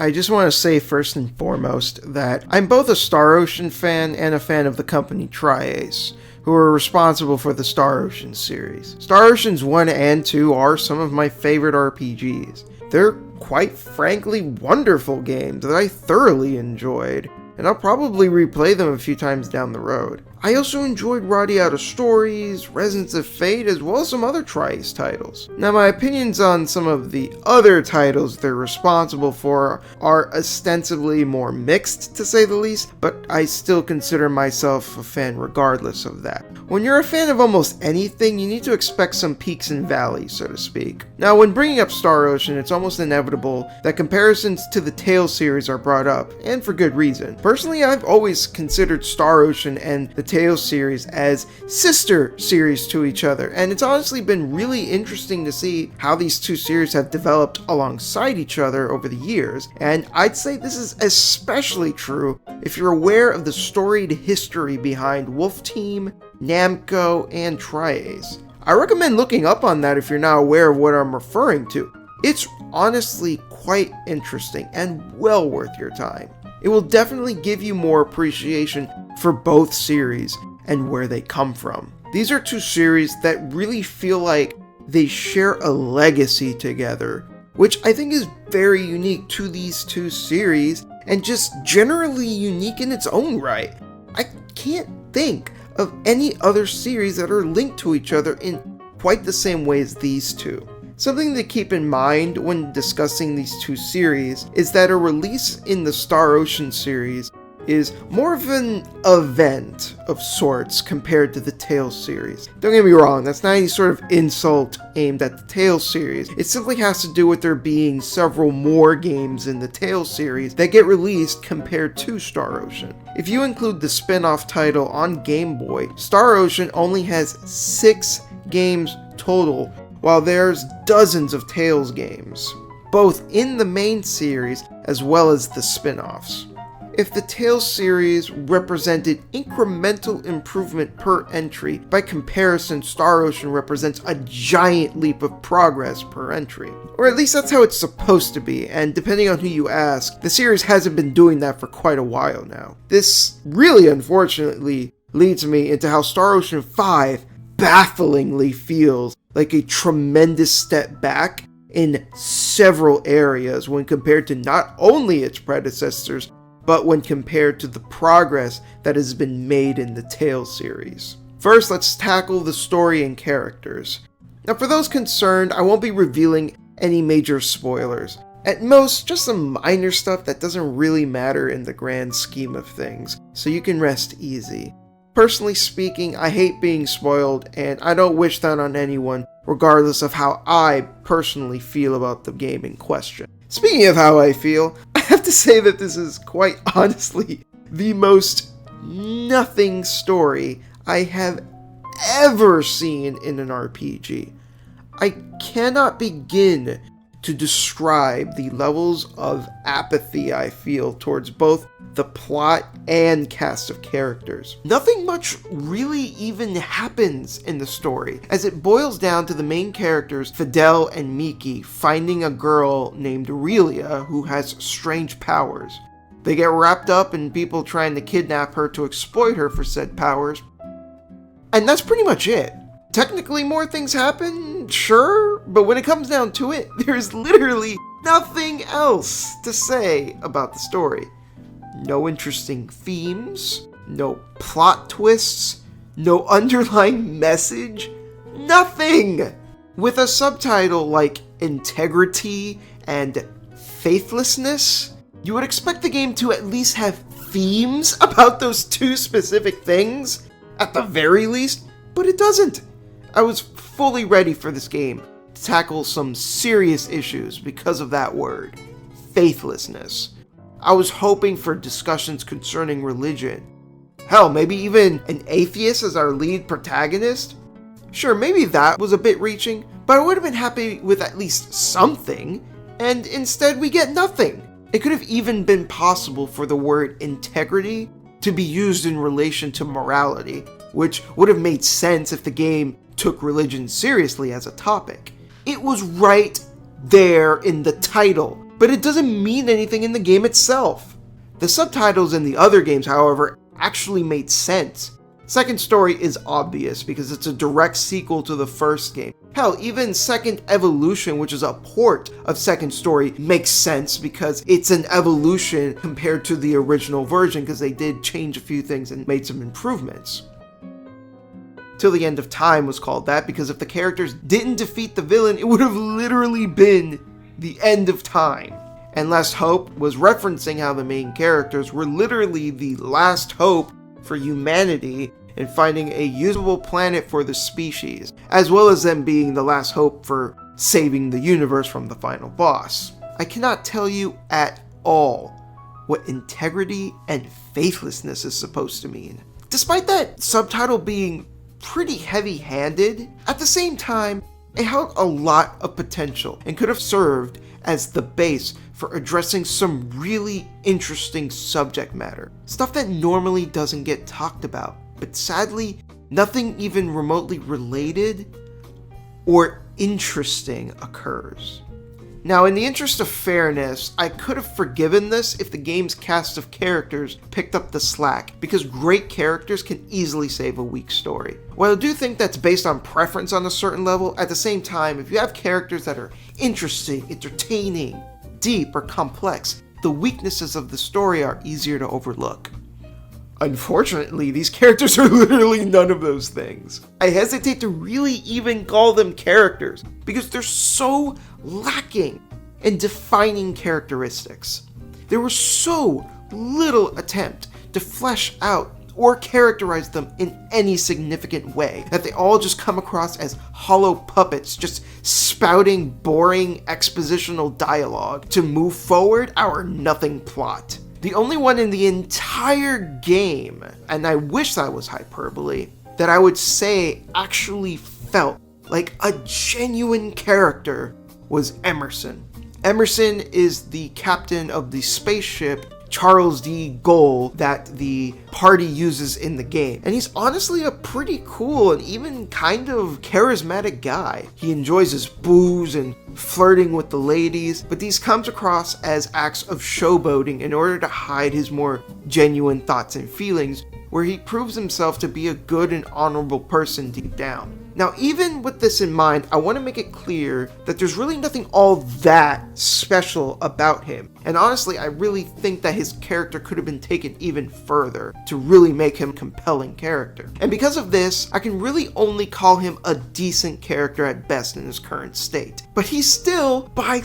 I just want to say first and foremost that I'm both a Star Ocean fan and a fan of the company Tri-Ace, who are responsible for the Star Ocean series. Star Oceans 1 and 2 are some of my favorite RPGs. They're quite frankly wonderful games that I thoroughly enjoyed, and I'll probably replay them a few times down the road. I also enjoyed Roddy Out of Stories, Resonance of Fate, as well as some other Tri-Ace titles. Now, my opinions on some of the other titles they're responsible for are ostensibly more mixed, to say the least, but I still consider myself a fan regardless of that. When you're a fan of almost anything, you need to expect some peaks and valleys, so to speak. Now, when bringing up Star Ocean, it's almost inevitable that comparisons to the Tales series are brought up, and for good reason. Personally, I've always considered Star Ocean and the Tales series as sister series to each other, and it's honestly been really interesting to see how these two series have developed alongside each other over the years, and I'd say this is especially true if you're aware of the storied history behind Wolf Team, Namco, and Tri-Ace. I recommend looking up on that if you're not aware of what I'm referring to. It's honestly quite interesting and well worth your time. It will definitely give you more appreciation for both series and where they come from. These are two series that really feel like they share a legacy together, which I think is very unique to these two series and just generally unique in its own right. I can't think of any other series that are linked to each other in quite the same way as these two. Something to keep in mind when discussing these two series is that a release in the Star Ocean series is more of an event of sorts compared to the Tales series. Don't get me wrong, that's not any sort of insult aimed at the Tales series. It simply has to do with there being several more games in the Tales series that get released compared to Star Ocean. If you include the spin-off title on Game Boy, Star Ocean only has 6 games total, while there's dozens of Tales games, both in the main series as well as the spin-offs. If the Tales series represented incremental improvement per entry, by comparison Star Ocean represents a giant leap of progress per entry. Or at least that's how it's supposed to be, and depending on who you ask, the series hasn't been doing that for quite a while now. This really unfortunately leads me into how Star Ocean 5 bafflingly feels like a tremendous step back in several areas when compared to not only its predecessors, but when compared to the progress that has been made in the Tales series. First, let's tackle the story and characters. Now, for those concerned, I won't be revealing any major spoilers. At most, just some minor stuff that doesn't really matter in the grand scheme of things, so you can rest easy. Personally speaking, I hate being spoiled, and I don't wish that on anyone, regardless of how I personally feel about the game in question. Speaking of how I feel, I have to say that this is quite honestly the most nothing story I have ever seen in an RPG. I cannot begin to describe the levels of apathy I feel towards both the plot and cast of characters. Nothing much really even happens in the story, as it boils down to the main characters Fidel and Miki finding a girl named Aurelia who has strange powers. They get wrapped up in people trying to kidnap her to exploit her for said powers, and that's pretty much it. Technically more things happen, sure, but when it comes down to it, there's literally nothing else to say about the story. No interesting themes, no plot twists, no underlying message, nothing! With a subtitle like Integrity and Faithlessness, you would expect the game to at least have themes about those two specific things, at the very least, but it doesn't. I was fully ready for this game to tackle some serious issues because of that word, faithlessness. I was hoping for discussions concerning religion. Hell, maybe even an atheist as our lead protagonist? Sure, maybe that was a bit reaching, but I would have been happy with at least something, and instead we get nothing. It could have even been possible for the word integrity to be used in relation to morality, which would have made sense if the game took religion seriously as a topic. It was right there in the title, but it doesn't mean anything in the game itself. The subtitles in the other games, however, actually made sense. Second Story is obvious because it's a direct sequel to the first game. Hell, even Second Evolution, which is a port of Second Story, makes sense because it's an evolution compared to the original version because they did change a few things and made some improvements. Till the End of Time was called that because if the characters didn't defeat the villain, it would have literally been the end of time. And Last Hope was referencing how the main characters were literally the last hope for humanity in finding a usable planet for the species, as well as them being the last hope for saving the universe from the final boss. I cannot tell you at all what integrity and faithlessness is supposed to mean. Despite that subtitle being pretty heavy-handed, at the same time, it held a lot of potential and could have served as the base for addressing some really interesting subject matter. Stuff that normally doesn't get talked about, but sadly, nothing even remotely related or interesting occurs. Now, in the interest of fairness, I could have forgiven this if the game's cast of characters picked up the slack, because great characters can easily save a weak story. While I do think that's based on preference on a certain level, at the same time, if you have characters that are interesting, entertaining, deep, or complex, the weaknesses of the story are easier to overlook. Unfortunately, these characters are literally none of those things. I hesitate to really even call them characters because they're so lacking in defining characteristics. There was so little attempt to flesh out or characterize them in any significant way that they all just come across as hollow puppets just spouting boring expositional dialogue to move forward our nothing plot. The only one in the entire game, and I wish that was hyperbole, that I would say actually felt like a genuine character was Emerson. Emerson is the captain of the spaceship Charles D. Gaulle that the party uses in the game. And he's honestly a pretty cool and even kind of charismatic guy. He enjoys his booze and flirting with the ladies, but these comes across as acts of showboating in order to hide his more genuine thoughts and feelings, where he proves himself to be a good and honorable person deep down. Now, even with this in mind, I want to make it clear that there's really nothing all that special about him. And honestly, I really think that his character could have been taken even further to really make him a compelling character. And because of this, I can really only call him a decent character at best in his current state. But he's still, by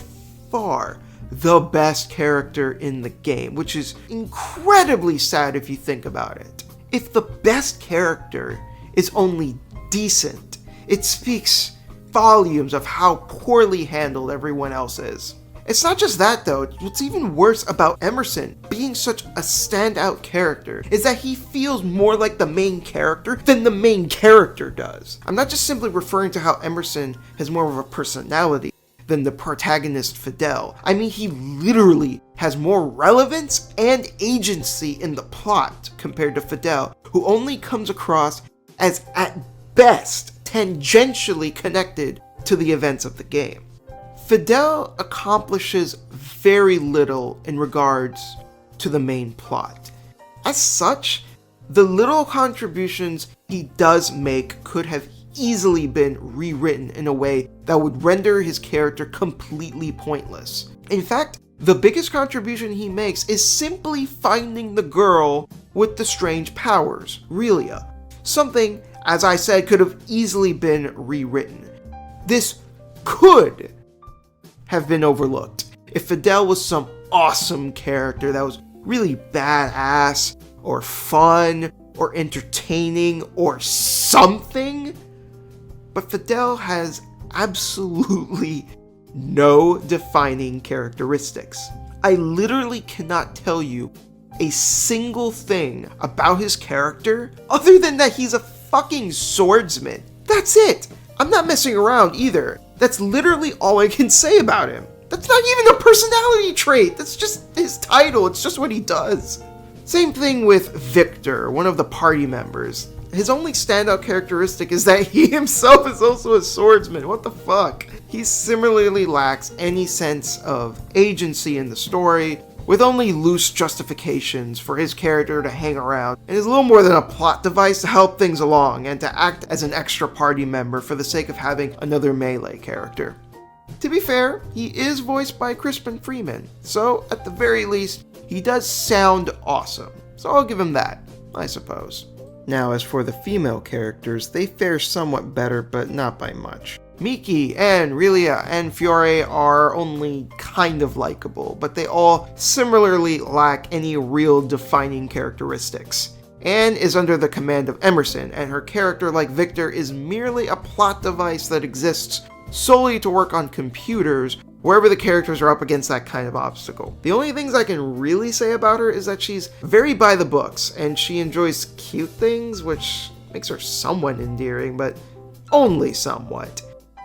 far, the best character in the game, which is incredibly sad if you think about it. If the best character is only decent, it speaks volumes of how poorly handled everyone else is. It's not just that though, what's even worse about Emerson being such a standout character is that he feels more like the main character than the main character does. I'm not just simply referring to how Emerson has more of a personality than the protagonist Fidel. I mean, he literally has more relevance and agency in the plot compared to Fidel, who only comes across as at best tangentially connected to the events of the game. Fidel accomplishes very little in regards to the main plot. As such, the little contributions he does make could have easily been rewritten in a way that would render his character completely pointless. In fact, the biggest contribution he makes is simply finding the girl with the strange powers, Relia. Something, as I said, could have easily been rewritten. This could have been overlooked if Fidel was some awesome character that was really badass, or fun, or entertaining, or something. But Fidel has absolutely no defining characteristics. I literally cannot tell you a single thing about his character other than that he's a fucking swordsman. That's it. I'm not messing around either. That's literally all I can say about him. That's not even a personality trait. That's just his title. It's just what he does. Same thing with Victor, one of the party members. His only standout characteristic is that he himself is also a swordsman. What the fuck? He similarly lacks any sense of agency in the story, with only loose justifications for his character to hang around, and is little more than a plot device to help things along and to act as an extra party member for the sake of having another melee character. To be fair, he is voiced by Crispin Freeman, so at the very least, he does sound awesome. So I'll give him that, I suppose. Now, as for the female characters, they fare somewhat better, but not by much. Miki, Anne, Relia, and Fiore are only kind of likable, but they all similarly lack any real defining characteristics. Anne is under the command of Emerson, and her character, like Victor, is merely a plot device that exists solely to work on computers wherever the characters are up against that kind of obstacle. The only things I can really say about her is that she's very by the books, and she enjoys cute things, which makes her somewhat endearing, but only somewhat,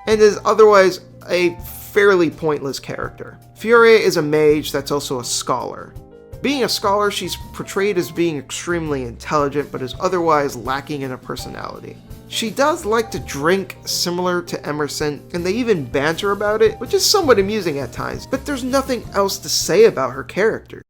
and is otherwise a fairly pointless character. Fiore is a mage that's also a scholar. Being a scholar, she's portrayed as being extremely intelligent, but is otherwise lacking in a personality. She does like to drink, similar to Emerson, and they even banter about it, which is somewhat amusing at times, but there's nothing else to say about her character.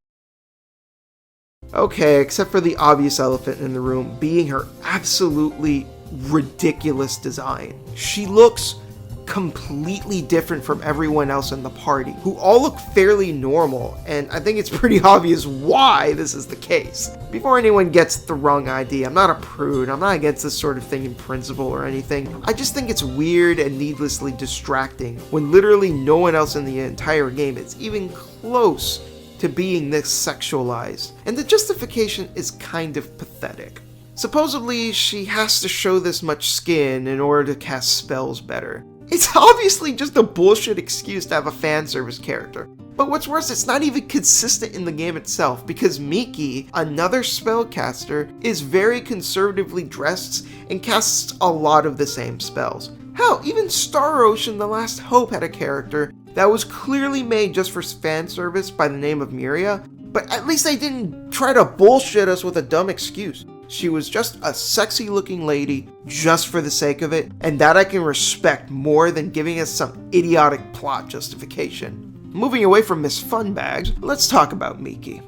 Okay, except for the obvious elephant in the room being her absolutely ridiculous design. She looks completely different from everyone else in the party, who all look fairly normal, and I think it's pretty obvious why this is the case. Before anyone gets the wrong idea, I'm not a prude, I'm not against this sort of thing in principle or anything. I just think it's weird and needlessly distracting when literally no one else in the entire game is even close to being this sexualized, and the justification is kind of pathetic. Supposedly, she has to show this much skin in order to cast spells better. It's obviously just a bullshit excuse to have a fan service character. But what's worse, it's not even consistent in the game itself, because Miki, another spellcaster, is very conservatively dressed and casts a lot of the same spells. Hell, even Star Ocean The Last Hope had a character that was clearly made just for fan service by the name of Miria, but at least they didn't try to bullshit us with a dumb excuse. She was just a sexy looking lady just for the sake of it, and that I can respect more than giving us some idiotic plot justification. Moving away from Miss Funbags, let's talk about Miki.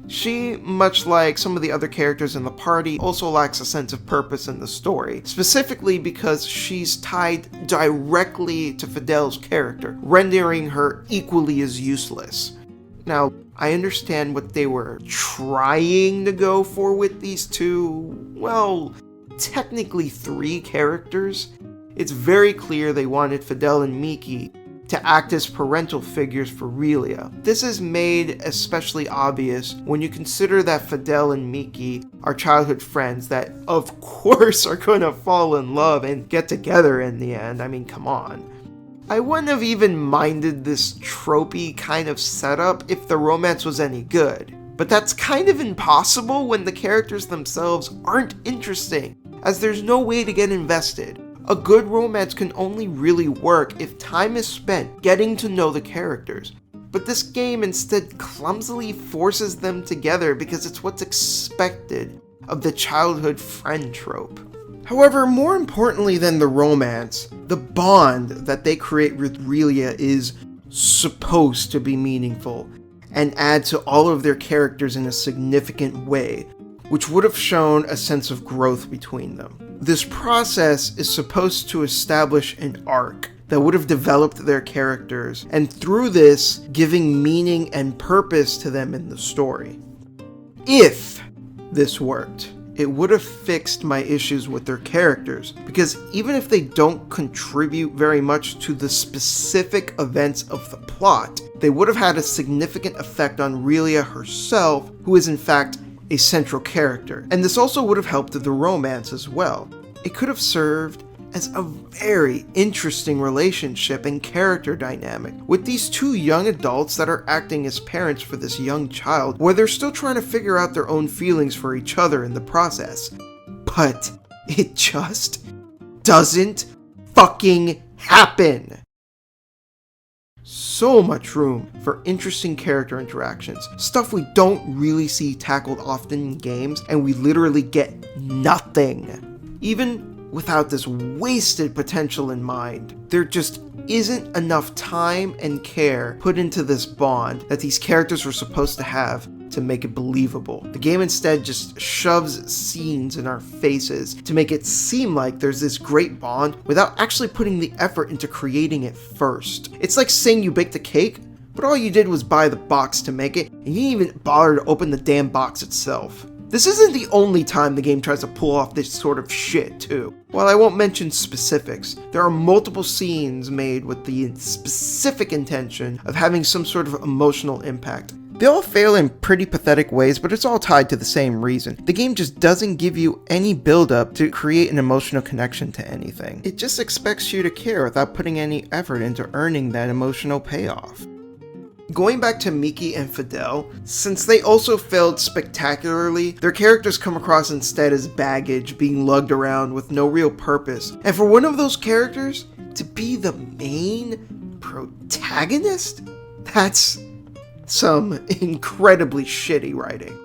She, much like some of the other characters in the party, also lacks a sense of purpose in the story, specifically because she's tied directly to Fidel's character, rendering her equally as useless. Now, I understand what they were trying to go for with these two, well, technically 3 characters. It's very clear they wanted Fidel and Miki to act as parental figures for Relia. This is made especially obvious when you consider that Fidel and Miki are childhood friends that, of course, are gonna fall in love and get together in the end. I mean, come on. I wouldn't have even minded this tropey kind of setup if the romance was any good, but that's kind of impossible when the characters themselves aren't interesting, as there's no way to get invested. A good romance can only really work if time is spent getting to know the characters, but this game instead clumsily forces them together because it's what's expected of the childhood friend trope. However, more importantly than the romance, the bond that they create with Relia is supposed to be meaningful and add to all of their characters in a significant way, which would have shown a sense of growth between them. This process is supposed to establish an arc that would have developed their characters, and through this, giving meaning and purpose to them in the story. If this worked, it would have fixed my issues with their characters, because even if they don't contribute very much to the specific events of the plot, they would have had a significant effect on Relia herself, who is in fact a central character, and this also would have helped the romance as well. It could have served as a very interesting relationship and character dynamic with these 2 young adults that are acting as parents for this young child, where they're still trying to figure out their own feelings for each other in the process. But it just doesn't fucking happen. So much room for interesting character interactions, stuff we don't really see tackled often in games, and we literally get nothing. Even without this wasted potential in mind, there just isn't enough time and care put into this bond that these characters were supposed to have to make it believable. The game instead just shoves scenes in our faces to make it seem like there's this great bond without actually putting the effort into creating it first. It's like saying you baked a cake, but all you did was buy the box to make it, and you didn't even bother to open the damn box itself. This isn't the only time the game tries to pull off this sort of shit, too. While I won't mention specifics, there are multiple scenes made with the specific intention of having some sort of emotional impact. They all fail in pretty pathetic ways, but it's all tied to the same reason. The game just doesn't give you any build-up to create an emotional connection to anything. It just expects you to care without putting any effort into earning that emotional payoff. Going back to Miki and Fidel, since they also failed spectacularly, their characters come across instead as baggage being lugged around with no real purpose. And for one of those characters to be the main protagonist? That's some incredibly shitty writing.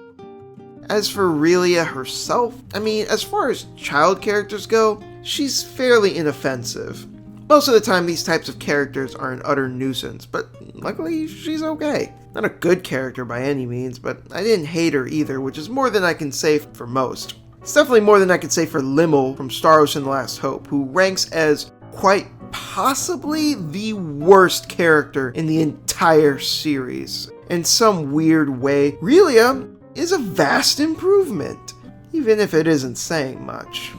As for Relia herself, as far as child characters go, she's fairly inoffensive. Most of the time, these types of characters are an utter nuisance, but luckily, she's okay. Not a good character by any means, but I didn't hate her either, which is more than I can say for most. It's definitely more than I can say for Limmel from Star Ocean: The Last Hope, who ranks as quite possibly the worst character in the entire series. In some weird way, Relia is a vast improvement, even if it isn't saying much.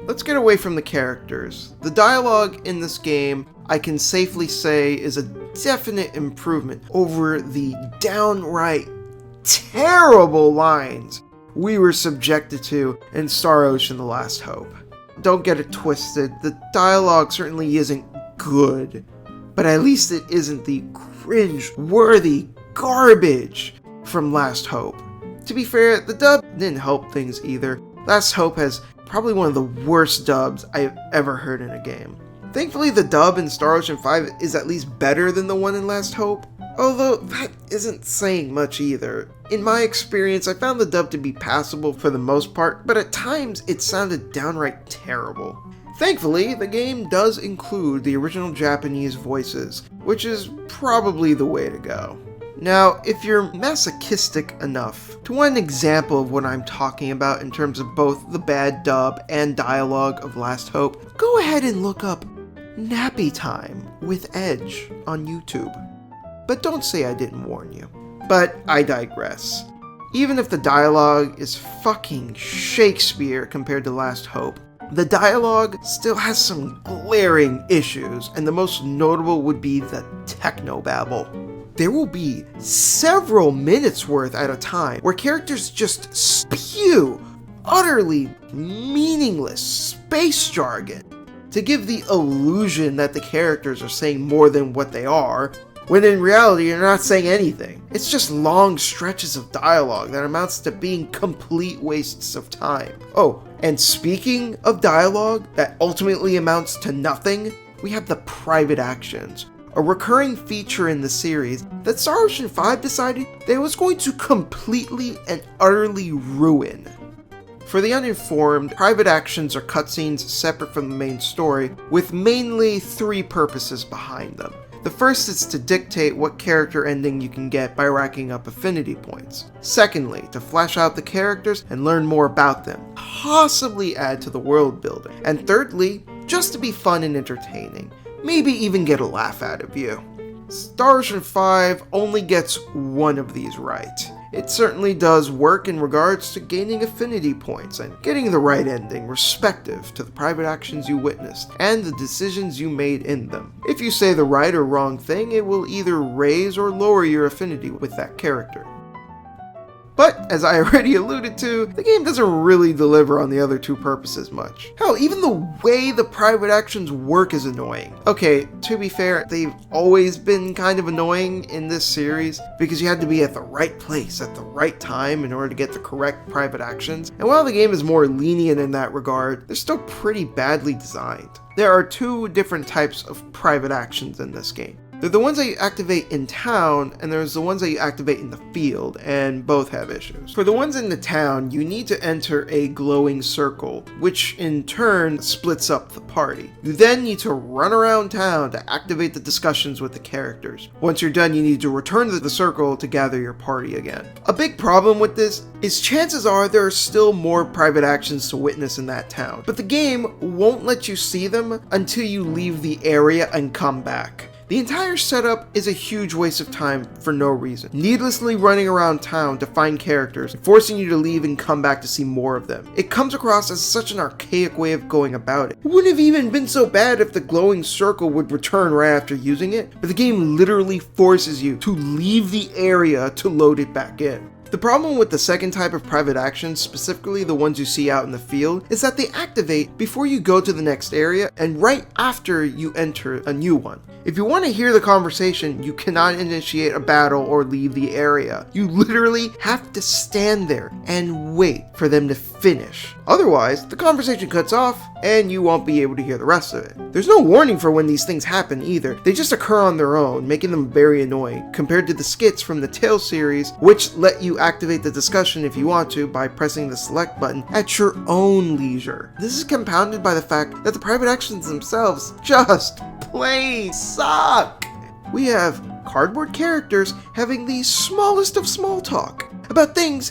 Let's get away from the characters. The dialogue in this game, I can safely say, is a definite improvement over the downright terrible lines we were subjected to in Star Ocean: The Last Hope. Don't get it twisted, the dialogue certainly isn't good, but at least it isn't the cringe-worthy garbage from Last Hope. To be fair, the dub didn't help things either. Last Hope has probably one of the worst dubs I've ever heard in a game. Thankfully, the dub in Star Ocean 5 is at least better than the one in Last Hope, although that isn't saying much either. In my experience, I found the dub to be passable for the most part, but at times it sounded downright terrible. Thankfully, the game does include the original Japanese voices, which is probably the way to go. Now, if you're masochistic enough to want an example of what I'm talking about in terms of both the bad dub and dialogue of Last Hope, go ahead and look up Nappy Time with Edge on YouTube. But don't say I didn't warn you. But I digress. Even if the dialogue is fucking Shakespeare compared to Last Hope, the dialogue still has some glaring issues, and the most notable would be the technobabble. There will be several minutes worth at a time where characters just spew utterly meaningless space jargon to give the illusion that the characters are saying more than what they are, when in reality you're not saying anything. It's just long stretches of dialogue that amounts to being complete wastes of time. Oh, and speaking of dialogue that ultimately amounts to nothing, we have the private actions, a recurring feature in the series that Star Ocean 5 decided that it was going to completely and utterly ruin. For the uninformed, private actions are cutscenes separate from the main story, with mainly three purposes behind them. The first is to dictate what character ending you can get by racking up affinity points. Secondly, to flesh out the characters and learn more about them, possibly add to the world building. And thirdly, just to be fun and entertaining, maybe even get a laugh out of you. Star Ocean 5 only gets one of these right. It certainly does work in regards to gaining affinity points and getting the right ending respective to the private actions you witnessed and the decisions you made in them. If you say the right or wrong thing, it will either raise or lower your affinity with that character. But, as I already alluded to, the game doesn't really deliver on the other two purposes much. Hell, even the way the private actions work is annoying. Okay, to be fair, they've always been kind of annoying in this series, because you had to be at the right place at the right time in order to get the correct private actions, and while the game is more lenient in that regard, they're still pretty badly designed. There are two different types of private actions in this game. They're the ones that you activate in town, and there's the ones that you activate in the field, and both have issues. For the ones in the town, you need to enter a glowing circle, which in turn splits up the party. You then need to run around town to activate the discussions with the characters. Once you're done, you need to return to the circle to gather your party again. A big problem with this is chances are there are still more private actions to witness in that town, but the game won't let you see them until you leave the area and come back. The entire setup is a huge waste of time for no reason, needlessly running around town to find characters, forcing you to leave and come back to see more of them. It comes across as such an archaic way of going about it. It wouldn't have even been so bad if the glowing circle would return right after using it, but the game literally forces you to leave the area to load it back in. The problem with the second type of private actions, specifically the ones you see out in the field, is that they activate before you go to the next area and right after you enter a new one. If you want to hear the conversation, you cannot initiate a battle or leave the area. You literally have to stand there and wait for them to finish. Otherwise, the conversation cuts off and you won't be able to hear the rest of it. There's no warning for when these things happen either. They just occur on their own, making them very annoying, compared to the skits from the Tales series, which let you activate the discussion if you want to by pressing the select button at your own leisure. This is compounded by the fact that the private actions themselves just plain suck. We have cardboard characters having the smallest of small talk about things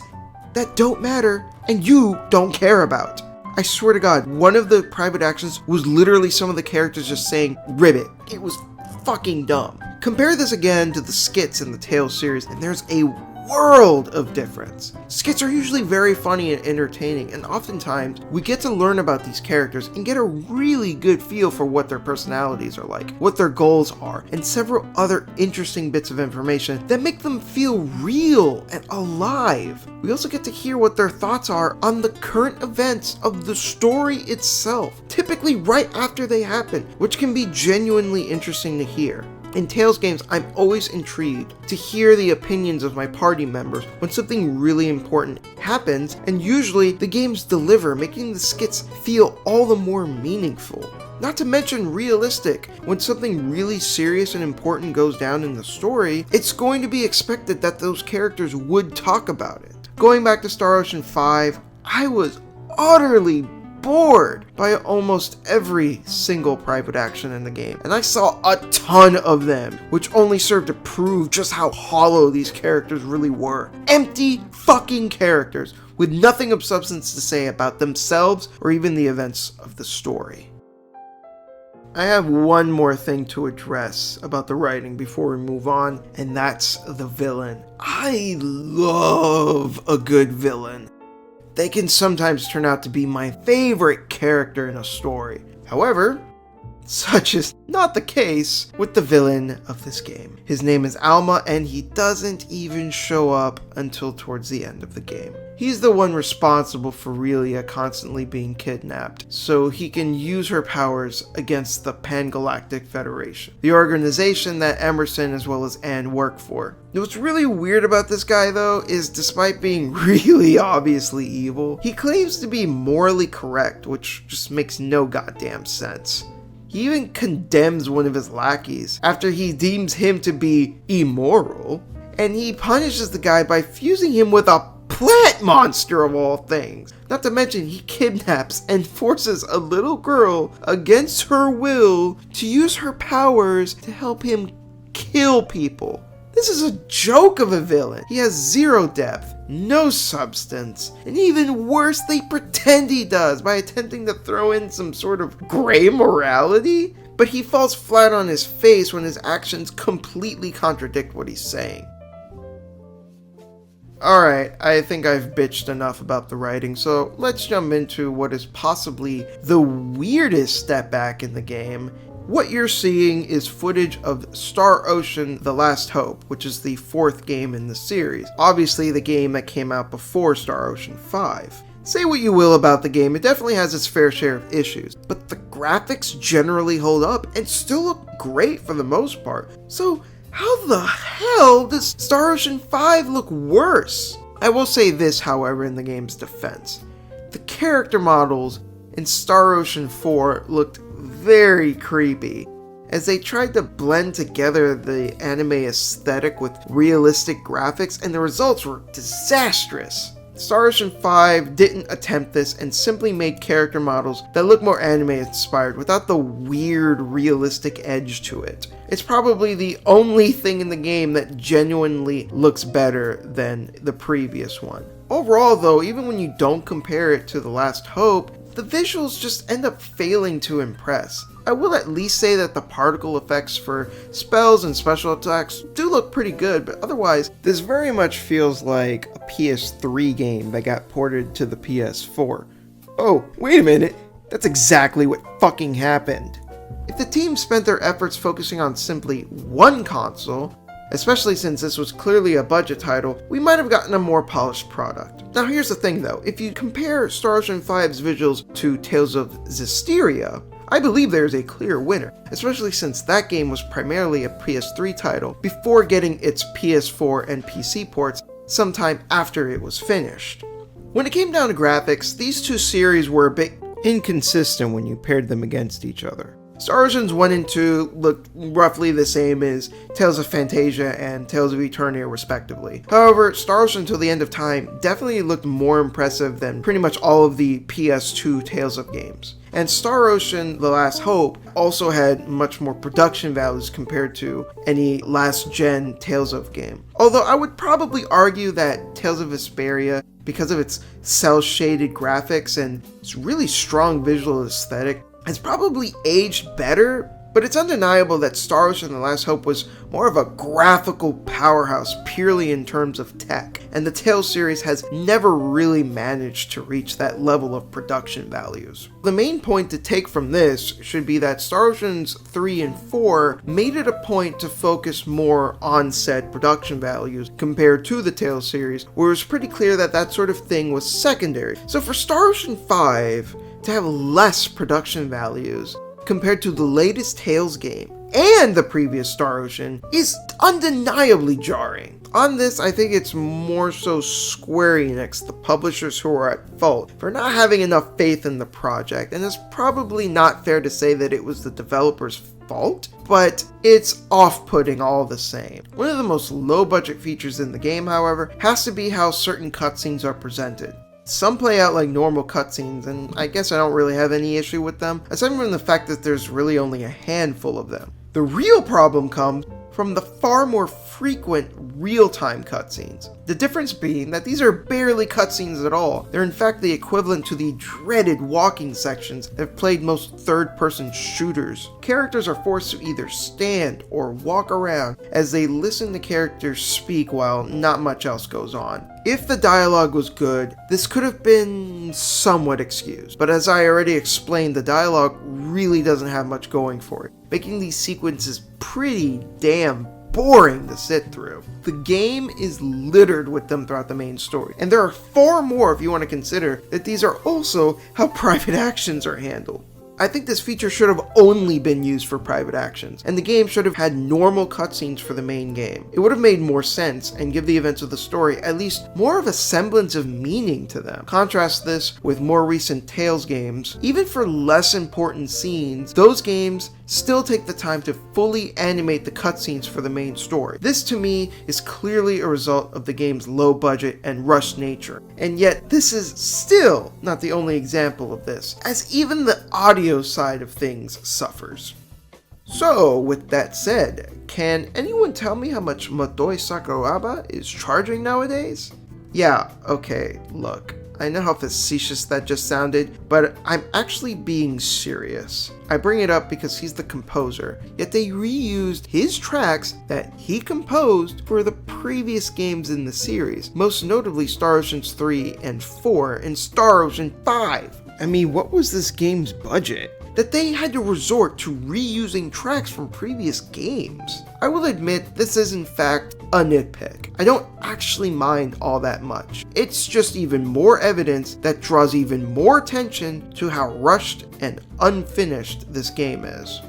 that don't matter and you don't care about. I swear to God, one of the private actions was literally some of the characters just saying ribbit. It was fucking dumb. Compare this again to the skits in the Tales series and there's a world of difference. Skits are usually very funny and entertaining, and oftentimes we get to learn about these characters and get a really good feel for what their personalities are like, what their goals are, and several other interesting bits of information that make them feel real and alive. We also get to hear what their thoughts are on the current events of the story itself, typically right after they happen, which can be genuinely interesting to hear. In Tales games, I'm always intrigued to hear the opinions of my party members when something really important happens, and usually the games deliver, making the skits feel all the more meaningful. Not to mention realistic. When something really serious and important goes down in the story, it's going to be expected that those characters would talk about it. Going back to Star Ocean 5, I was utterly bored by almost every single private action in the game, and I saw a ton of them, which only served to prove just how hollow these characters really were. Empty fucking characters with nothing of substance to say about themselves or even the events of the story. I have one more thing to address about the writing before we move on, and that's the villain. I love a good villain. They can sometimes turn out to be my favorite character in a story. However, such is not the case with the villain of this game. His name is Alma, and he doesn't even show up until towards the end of the game. He's the one responsible for Relia constantly being kidnapped, so he can use her powers against the Pan-Galactic Federation, the organization that Emerson as well as Anne work for. What's really weird about this guy though is despite being really obviously evil, he claims to be morally correct, which just makes no goddamn sense. He even condemns one of his lackeys after he deems him to be immoral, and he punishes the guy by fusing him with a plant monster of all things. Not to mention he kidnaps and forces a little girl against her will to use her powers to help him kill people. This is a joke of a villain. He has zero depth, no substance, and even worse, they pretend he does by attempting to throw in some sort of gray morality, but he falls flat on his face when his actions completely contradict what he's saying. Alright, I think I've bitched enough about the writing, so let's jump into what is possibly the weirdest step back in the game. What you're seeing is footage of Star Ocean: The Last Hope, which is the fourth game in the series. Obviously the game that came out before Star Ocean 5. Say what you will about the game, it definitely has its fair share of issues, but the graphics generally hold up and still look great for the most part. So how the hell does Star Ocean 5 look worse? I will say this, however, in the game's defense. The character models in Star Ocean 4 looked very creepy, as they tried to blend together the anime aesthetic with realistic graphics, and the results were disastrous. Star Ocean 5 didn't attempt this and simply made character models that look more anime inspired without the weird realistic edge to it. It's probably the only thing in the game that genuinely looks better than the previous one. Overall though, even when you don't compare it to The Last Hope, the visuals just end up failing to impress. I will at least say that the particle effects for spells and special attacks do look pretty good, but otherwise, this very much feels like a PS3 game that got ported to the PS4. Oh, wait a minute, that's exactly what fucking happened. If the team spent their efforts focusing on simply one console, especially since this was clearly a budget title, we might have gotten a more polished product. Now here's the thing though, if you compare Star Ocean 5's visuals to Tales of Zestiria, I believe there is a clear winner, especially since that game was primarily a PS3 title before getting its PS4 and PC ports sometime after it was finished. When it came down to graphics, these two series were a bit inconsistent when you paired them against each other. Star Oceans 1 and 2 looked roughly the same as Tales of Phantasia and Tales of Eternia respectively. However, Star Ocean Till the End of Time definitely looked more impressive than pretty much all of the PS2 Tales of games. And Star Ocean The Last Hope also had much more production values compared to any last-gen Tales of game. Although I would probably argue that Tales of Vesperia, because of its cel-shaded graphics and its really strong visual aesthetic, has probably aged better, but it's undeniable that Star Ocean The Last Hope was more of a graphical powerhouse purely in terms of tech, and the Tales series has never really managed to reach that level of production values. The main point to take from this should be that Star Oceans 3 and 4 made it a point to focus more on said production values compared to the Tales series, where it was pretty clear that that sort of thing was secondary. So for Star Ocean 5 to have less production values compared to the latest Tales game and the previous Star Ocean is undeniably jarring. On this, I think it's more so Square Enix, the publishers, who are at fault for not having enough faith in the project, and it's probably not fair to say that it was the developers' fault, but it's off-putting all the same. One of the most low-budget features in the game, however, has to be how certain cutscenes are presented. Some play out like normal cutscenes, and I guess I don't really have any issue with them, aside from the fact that there's really only a handful of them. The real problem comes from the far more frequent real-time cutscenes. The difference being that these are barely cutscenes at all. They're in fact the equivalent to the dreaded walking sections that have plagued most third-person shooters. Characters are forced to either stand or walk around as they listen to characters speak while not much else goes on. If the dialogue was good, this could have been somewhat excused, but as I already explained, the dialogue really doesn't have much going for it, making these sequences pretty damn boring to sit through. The game is littered with them throughout the main story, and there are far more if you want to consider that these are also how private actions are handled. I think this feature should have only been used for private actions, and the game should have had normal cutscenes for the main game. It would have made more sense and give the events of the story at least more of a semblance of meaning to them. Contrast this with more recent Tales games. Even for less important scenes, those games still take the time to fully animate the cutscenes for the main story. This to me is clearly a result of the game's low budget and rushed nature. And yet this is still not the only example of this, as even the audio side of things suffers. So with that said, can anyone tell me how much Motoi Sakuraba is charging nowadays? Yeah, okay, look. I know how facetious that just sounded, but I'm actually being serious. I bring it up because he's the composer, yet they reused his tracks that he composed for the previous games in the series, most notably Star Oceans 3 and 4 and Star Ocean 5. I mean, what was this game's budget that they had to resort to reusing tracks from previous games? I will admit this is in fact a nitpick. I don't actually mind all that much. It's just even more evidence that draws even more attention to how rushed and unfinished this game is.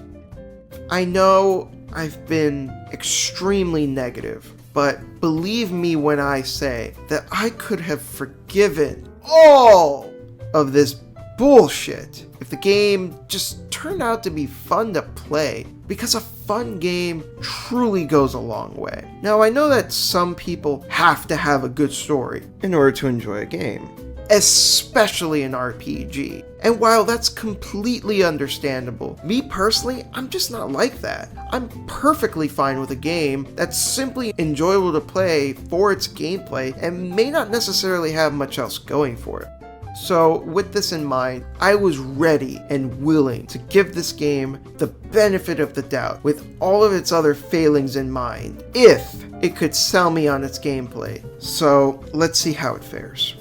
I know I've been extremely negative, but believe me when I say that I could have forgiven all of this bullshit if the game just turned out to be fun to play, because a fun game truly goes a long way. Now, I know that some people have to have a good story in order to enjoy a game, especially an RPG. And while that's completely understandable, me personally, I'm just not like that. I'm perfectly fine with a game that's simply enjoyable to play for its gameplay and may not necessarily have much else going for it. So with this in mind, I was ready and willing to give this game the benefit of the doubt with all of its other failings in mind, if it could sell me on its gameplay. So let's see how it fares.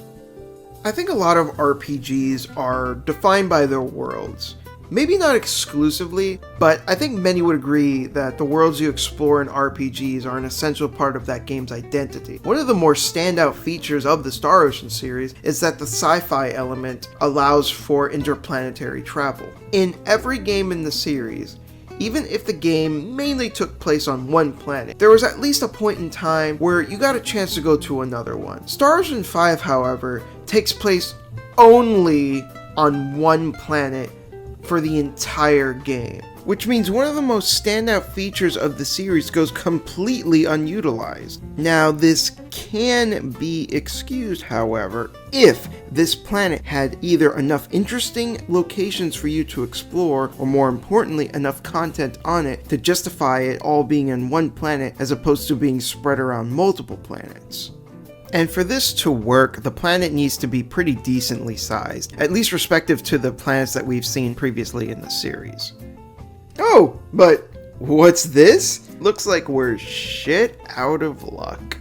I think a lot of RPGs are defined by their worlds. Maybe not exclusively, but I think many would agree that the worlds you explore in RPGs are an essential part of that game's identity. One of the more standout features of the Star Ocean series is that the sci-fi element allows for interplanetary travel. In every game in the series, even if the game mainly took place on one planet, there was at least a point in time where you got a chance to go to another one. Star Ocean 5, however, takes place only on one planet for the entire game, which means one of the most standout features of the series goes completely unutilized. Now, this can be excused, however, if this planet had either enough interesting locations for you to explore, or more importantly, enough content on it to justify it all being on one planet as opposed to being spread around multiple planets. And for this to work, the planet needs to be pretty decently sized, at least respective to the planets that we've seen previously in the series. Oh, but what's this? Looks like we're shit out of luck.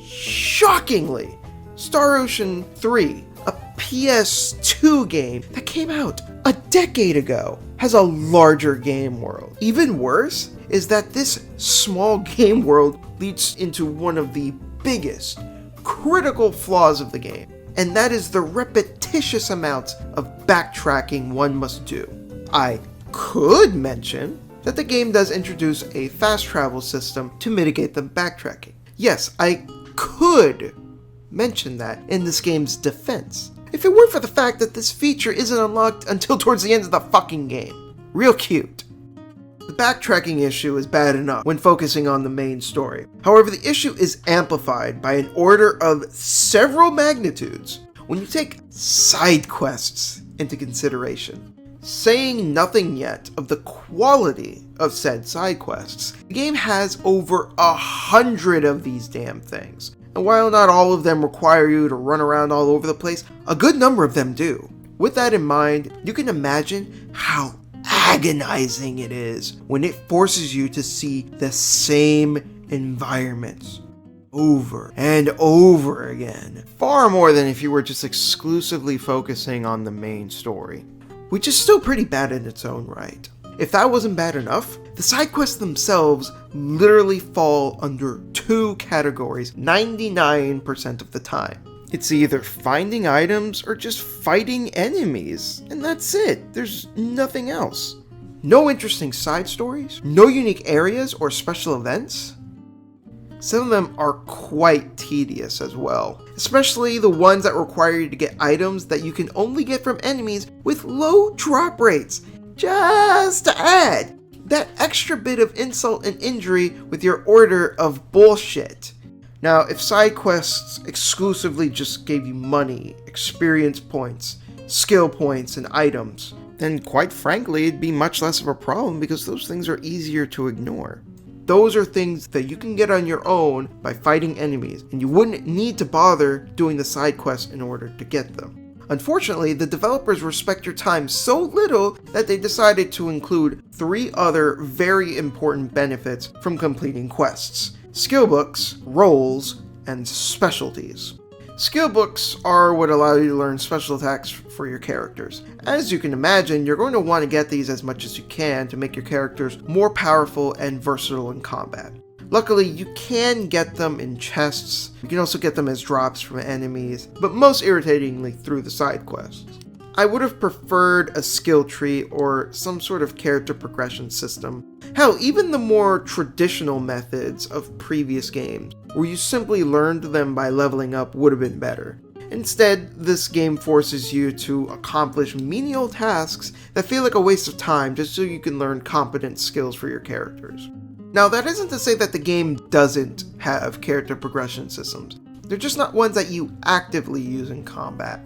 Shockingly, Star Ocean 3, a PS2 game that came out a decade ago, has a larger game world. Even worse is that this small game world leads into one of the biggest critical flaws of the game, and that is the repetitious amounts of backtracking one must do. I could mention that the game does introduce a fast travel system to mitigate the backtracking. Yes, I could mention that in this game's defense, if it weren't for the fact that this feature isn't unlocked until towards the end of the fucking game. Real cute. The backtracking issue is bad enough when focusing on the main story. However, the issue is amplified by an order of several magnitudes when you take side quests into consideration. Saying nothing yet of the quality of said side quests, the game has over 100 of these damn things. And while not all of them require you to run around all over the place, a good number of them do. With that in mind, you can imagine how agonizing it is when it forces you to see the same environments over and over again. Far more than if you were just exclusively focusing on the main story, which is still pretty bad in its own right. If that wasn't bad enough, the side quests themselves literally fall under two categories 99% of the time. It's either finding items or just fighting enemies, and that's it. There's nothing else. No interesting side stories, no unique areas or special events. Some of them are quite tedious as well, especially the ones that require you to get items that you can only get from enemies with low drop rates, just to add that extra bit of insult and injury with your order of bullshit. Now, if side quests exclusively just gave you money, experience points, skill points, and items, then quite frankly, it'd be much less of a problem because those things are easier to ignore. Those are things that you can get on your own by fighting enemies, and you wouldn't need to bother doing the side quests in order to get them. Unfortunately, the developers respect your time so little that they decided to include 3 other very important benefits from completing quests: skill books, roles, and specialties. Skill books are what allow you to learn special attacks for your characters. As you can imagine, you're going to want to get these as much as you can to make your characters more powerful and versatile in combat. Luckily, you can get them in chests. You can also get them as drops from enemies, but most irritatingly through the side quests. I would have preferred a skill tree or some sort of character progression system. Hell, even the more traditional methods of previous games, where you simply learned them by leveling up, would have been better. Instead, this game forces you to accomplish menial tasks that feel like a waste of time just so you can learn competent skills for your characters. Now, that isn't to say that the game doesn't have character progression systems. They're just not ones that you actively use in combat.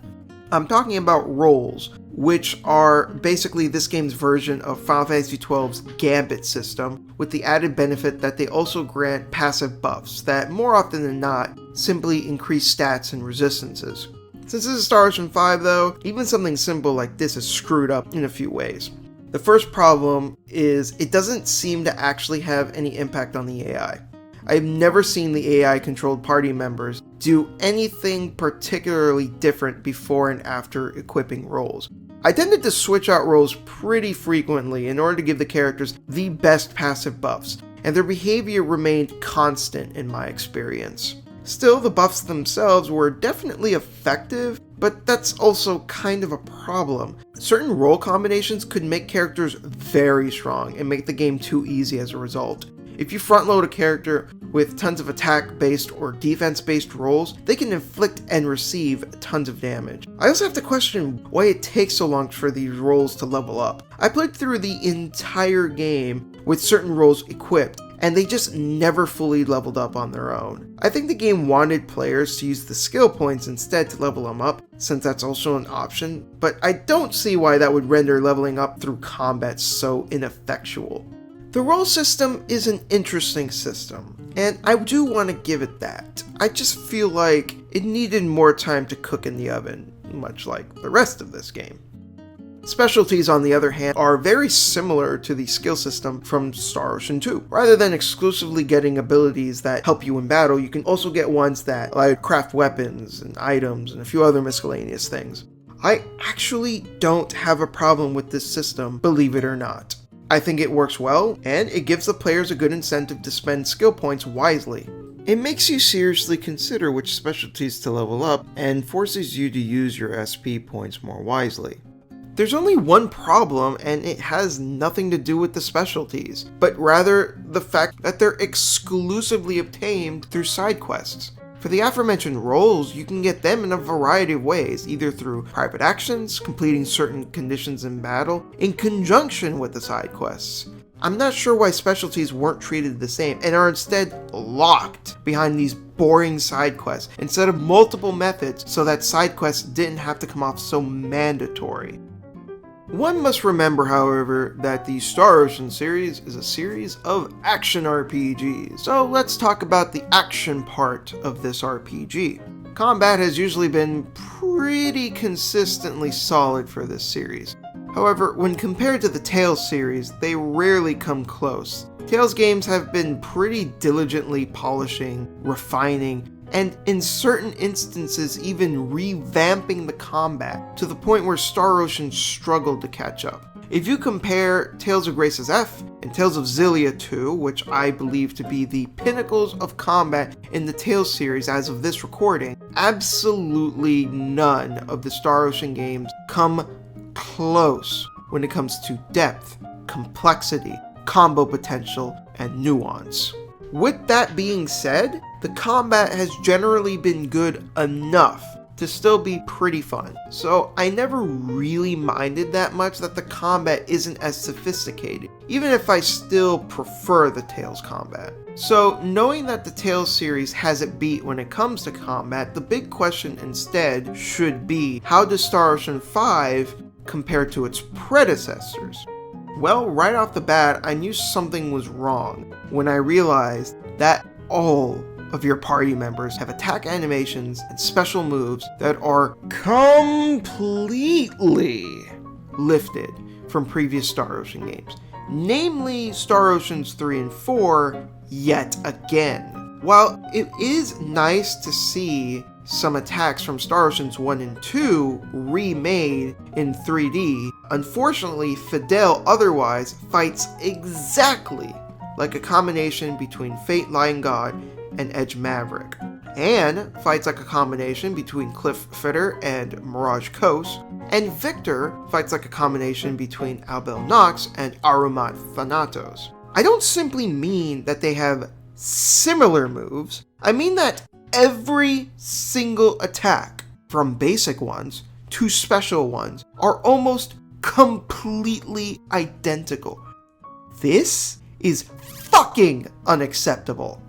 I'm talking about roles, which are basically this game's version of Final Fantasy XII's Gambit system, with the added benefit that they also grant passive buffs that, more often than not, simply increase stats and resistances. Since this is Star Ocean 5 though, even something simple like this is screwed up in a few ways. The first problem is it doesn't seem to actually have any impact on the AI. I've never seen the AI-controlled party members do anything particularly different before and after equipping roles. I tended to switch out roles pretty frequently in order to give the characters the best passive buffs, and their behavior remained constant in my experience. Still, the buffs themselves were definitely effective, but that's also kind of a problem. Certain role combinations could make characters very strong and make the game too easy as a result. If you front load a character with tons of attack-based or defense-based roles, they can inflict and receive tons of damage. I also have to question why it takes so long for these roles to level up. I played through the entire game with certain roles equipped, and they just never fully leveled up on their own. I think the game wanted players to use the skill points instead to level them up, since that's also an option, but I don't see why that would render leveling up through combat so ineffectual. The role system is an interesting system, and I do want to give it that. I just feel like it needed more time to cook in the oven, much like the rest of this game. Specialties, on the other hand, are very similar to the skill system from Star Ocean 2. Rather than exclusively getting abilities that help you in battle, you can also get ones that like craft weapons and items and a few other miscellaneous things. I actually don't have a problem with this system, believe it or not. I think it works well, and it gives the players a good incentive to spend skill points wisely. It makes you seriously consider which specialties to level up, and forces you to use your SP points more wisely. There's only one problem, and it has nothing to do with the specialties, but rather the fact that they're exclusively obtained through side quests. For the aforementioned roles, you can get them in a variety of ways, either through private actions, completing certain conditions in battle, in conjunction with the side quests. I'm not sure why specialties weren't treated the same, and are instead locked behind these boring side quests, instead of multiple methods so that side quests didn't have to come off so mandatory. One must remember, however, that the Star Ocean series is a series of action RPGs, so let's talk about the action part of this RPG. Combat has usually been pretty consistently solid for this series. However, when compared to the Tales series, they rarely come close. Tales games have been pretty diligently polishing, refining, and in certain instances even revamping the combat to the point where Star Ocean struggled to catch up. If you compare Tales of Graces F and Tales of Xillia 2, which I believe to be the pinnacles of combat in the Tales series as of this recording, absolutely none of the Star Ocean games come close when it comes to depth, complexity, combo potential, and nuance. With that being said, the combat has generally been good enough to still be pretty fun, so I never really minded that much that the combat isn't as sophisticated, even if I still prefer the Tales combat. So knowing that the Tales series has it beat when it comes to combat, the big question instead should be, how does Star Ocean 5 compare to its predecessors? Well, right off the bat, I knew something was wrong when I realized that all of your party members have attack animations and special moves that are completely lifted from previous Star Ocean games, namely Star Oceans 3 and 4 yet again. While it is nice to see some attacks from Star Oceans 1 and 2 remade in 3D, unfortunately Fidel otherwise fights exactly like a combination between Fate Lion God and Edge Maverick, and fights like a combination between Cliff Fitter and Mirage Coast, and Victor fights like a combination between Albel Nox and Arumat Thanatos. I don't simply mean that they have similar moves, I mean that every single attack from basic ones to special ones, are almost completely identical. This is fucking unacceptable.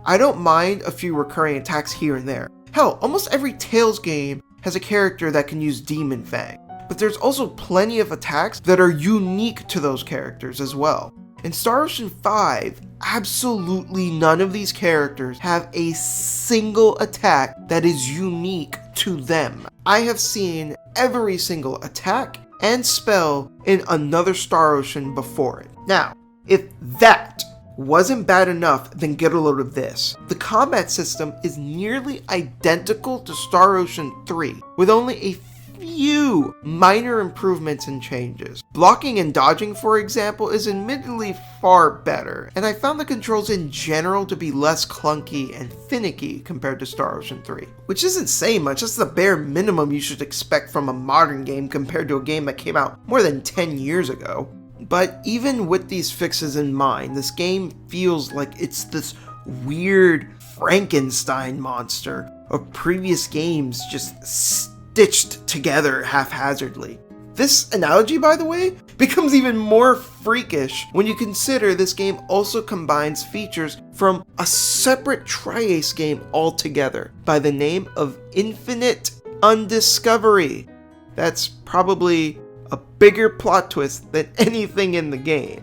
I don't mind a few recurring attacks here and there. Hell, almost every Tales game has a character that can use Demon Fang, but there's also plenty of attacks that are unique to those characters as well. In Star Ocean 5, absolutely none of these characters have a single attack that is unique to them. I have seen every single attack and spell in another Star Ocean before it. Now, if that wasn't bad enough, then get a load of this. The combat system is nearly identical to Star Ocean 3, with only a few minor improvements and changes. Blocking and dodging, for example, is admittedly far better, and I found the controls in general to be less clunky and finicky compared to Star Ocean 3. Which isn't saying much, that's the bare minimum you should expect from a modern game compared to a game that came out more than 10 years ago. But even with these fixes in mind, this game feels like it's this weird Frankenstein monster of previous games just stitched together haphazardly. This analogy, by the way, becomes even more freakish when you consider this game also combines features from a separate Tri-Ace game altogether by the name of Infinite Undiscovery. That's probably a bigger plot twist than anything in the game.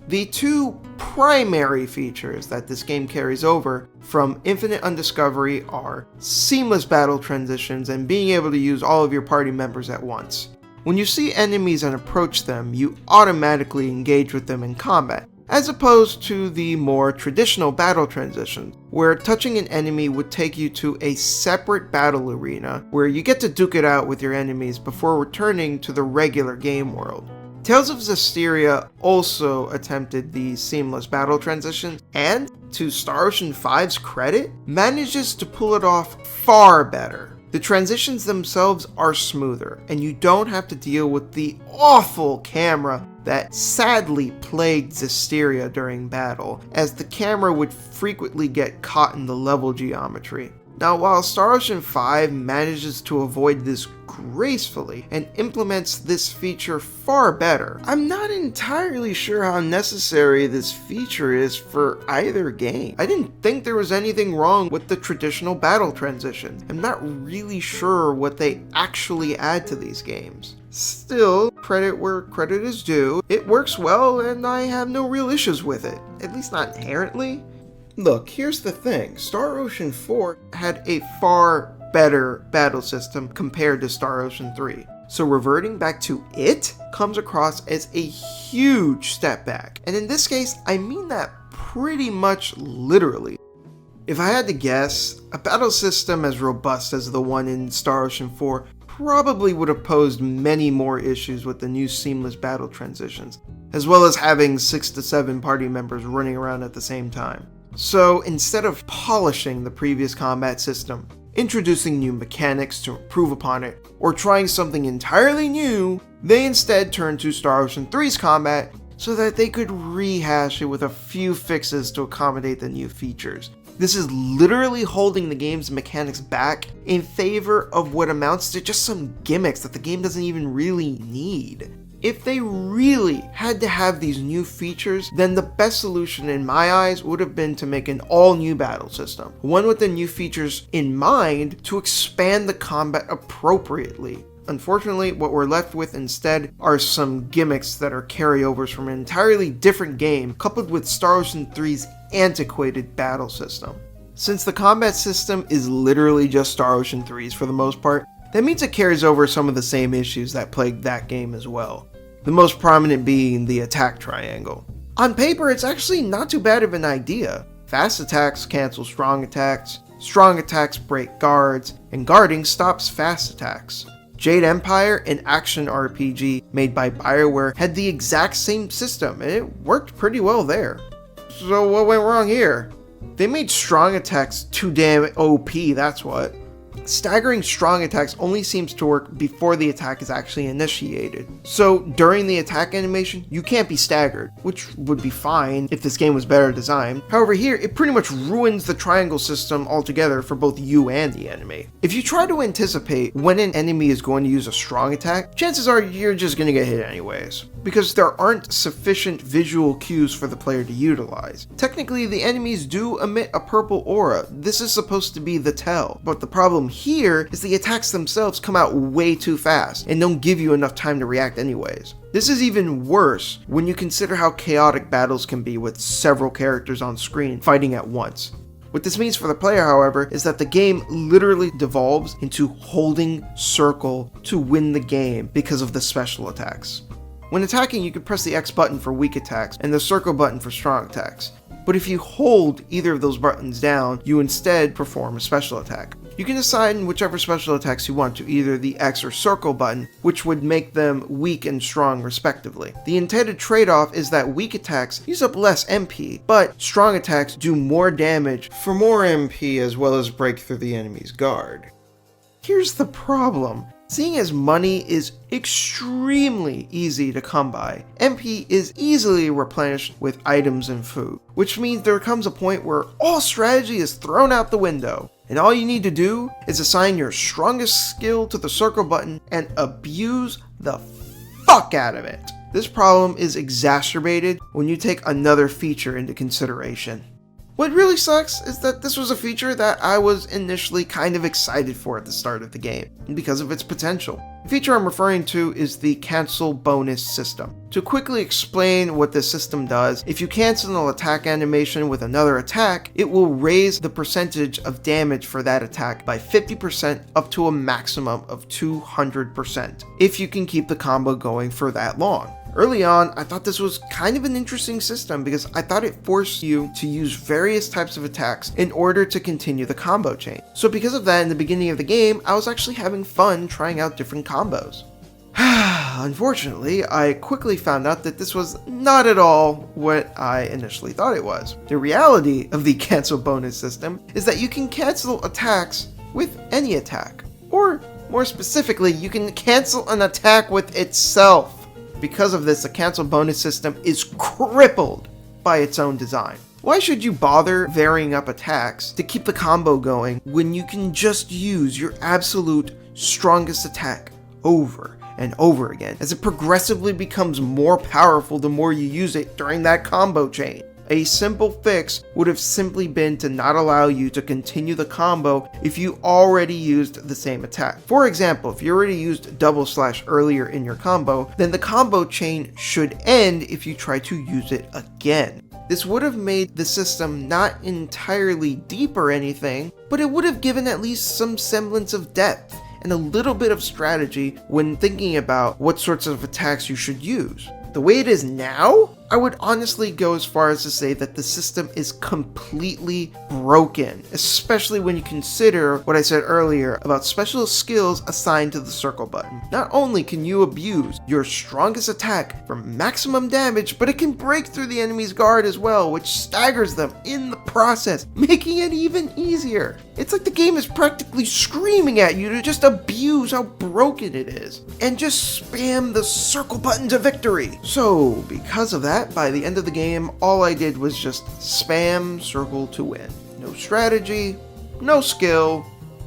The two primary features that this game carries over from Infinite Undiscovery are seamless battle transitions and being able to use all of your party members at once. When you see enemies and approach them, you automatically engage with them in combat, as opposed to the more traditional battle transitions, where touching an enemy would take you to a separate battle arena where you get to duke it out with your enemies before returning to the regular game world. Tales of Zestiria also attempted these seamless battle transitions, and, to Star Ocean 5's credit, manages to pull it off far better. The transitions themselves are smoother, and you don't have to deal with the awful camera that sadly plagued Zestiria during battle, as the camera would frequently get caught in the level geometry. Now, while Star Ocean 5 manages to avoid this gracefully and implements this feature far better, I'm not entirely sure how necessary this feature is for either game. I didn't think there was anything wrong with the traditional battle transition. I'm not really sure what they actually add to these games. Still, credit where credit is due. It works well and I have no real issues with it, at least not inherently. Look, here's the thing, Star Ocean 4 had a far better battle system compared to Star Ocean 3, so reverting back to it comes across as a huge step back, and in this case, I mean that pretty much literally. If I had to guess, a battle system as robust as the one in Star Ocean 4 probably would have posed many more issues with the new seamless battle transitions, as well as having 6 to 7 party members running around at the same time. So instead of polishing the previous combat system, introducing new mechanics to improve upon it, or trying something entirely new, they instead turned to Star Ocean 3's combat so that they could rehash it with a few fixes to accommodate the new features. This is literally holding the game's mechanics back in favor of what amounts to just some gimmicks that the game doesn't even really need. If they really had to have these new features, then the best solution in my eyes would have been to make an all-new battle system, one with the new features in mind to expand the combat appropriately. Unfortunately, what we're left with instead are some gimmicks that are carryovers from an entirely different game, coupled with Star Ocean 3's antiquated battle system. Since the combat system is literally just Star Ocean 3's for the most part, that means it carries over some of the same issues that plagued that game as well. The most prominent being the attack triangle. On paper, it's actually not too bad of an idea. Fast attacks cancel strong attacks break guards, and guarding stops fast attacks. Jade Empire, an action RPG made by BioWare, had the exact same system, and it worked pretty well there. So what went wrong here? They made strong attacks too damn OP, that's what. Staggering strong attacks only seems to work before the attack is actually initiated. So during the attack animation, you can't be staggered, which would be fine if this game was better designed. However, here, it pretty much ruins the triangle system altogether for both you and the enemy. If you try to anticipate when an enemy is going to use a strong attack, chances are you're just going to get hit anyways, because there aren't sufficient visual cues for the player to utilize. Technically, the enemies do emit a purple aura. This is supposed to be the tell, but the problem here is the attacks themselves come out way too fast and don't give you enough time to react anyways. This is even worse when you consider how chaotic battles can be with several characters on screen fighting at once. What this means for the player, however, is that the game literally devolves into holding circle to win the game because of the special attacks. When attacking, you can press the X button for weak attacks and the circle button for strong attacks. But if you hold either of those buttons down, you instead perform a special attack. You can decide in whichever special attacks you want to, either the X or circle button, which would make them weak and strong respectively. The intended trade-off is that weak attacks use up less MP, but strong attacks do more damage for more MP as well as break through the enemy's guard. Here's the problem. Seeing as money is extremely easy to come by, MP is easily replenished with items and food, which means there comes a point where all strategy is thrown out the window, and all you need to do is assign your strongest skill to the circle button and abuse the fuck out of it. This problem is exacerbated when you take another feature into consideration. What really sucks is that this was a feature that I was initially kind of excited for at the start of the game, because of its potential. The feature I'm referring to is the cancel bonus system. To quickly explain what this system does, if you cancel an attack animation with another attack, it will raise the percentage of damage for that attack by 50% up to a maximum of 200%, if you can keep the combo going for that long. Early on, I thought this was kind of an interesting system because I thought it forced you to use various types of attacks in order to continue the combo chain. So because of that, in the beginning of the game, I was actually having fun trying out different combos. Unfortunately, I quickly found out that this was not at all what I initially thought it was. The reality of the cancel bonus system is that you can cancel attacks with any attack. Or, more specifically, you can cancel an attack with itself. Because of this, the cancel bonus system is crippled by its own design. Why should you bother varying up attacks to keep the combo going when you can just use your absolute strongest attack over and over again, as it progressively becomes more powerful the more you use it during that combo chain? A simple fix would have simply been to not allow you to continue the combo if you already used the same attack. For example, if you already used double slash earlier in your combo, then the combo chain should end if you try to use it again. This would have made the system not entirely deep or anything, but it would have given at least some semblance of depth and a little bit of strategy when thinking about what sorts of attacks you should use. The way it is now, I would honestly go as far as to say that the system is completely broken, especially when you consider what I said earlier about special skills assigned to the circle button. Not only can you abuse your strongest attack for maximum damage, but it can break through the enemy's guard as well, which staggers them in the process, making it even easier. It's like the game is practically screaming at you to just abuse how broken it is, and just spam the circle button to victory. So, because of that, by the end of the game, all I did was just spam circle to win. No strategy, no skill,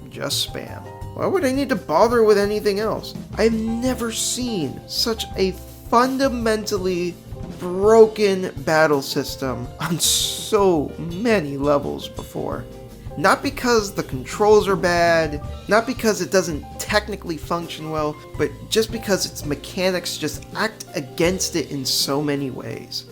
just spam. Why would I need to bother with anything else? I've never seen such a fundamentally broken battle system on so many levels before. Not because the controls are bad, not because it doesn't technically function well, but just because its mechanics just act against it in so many ways.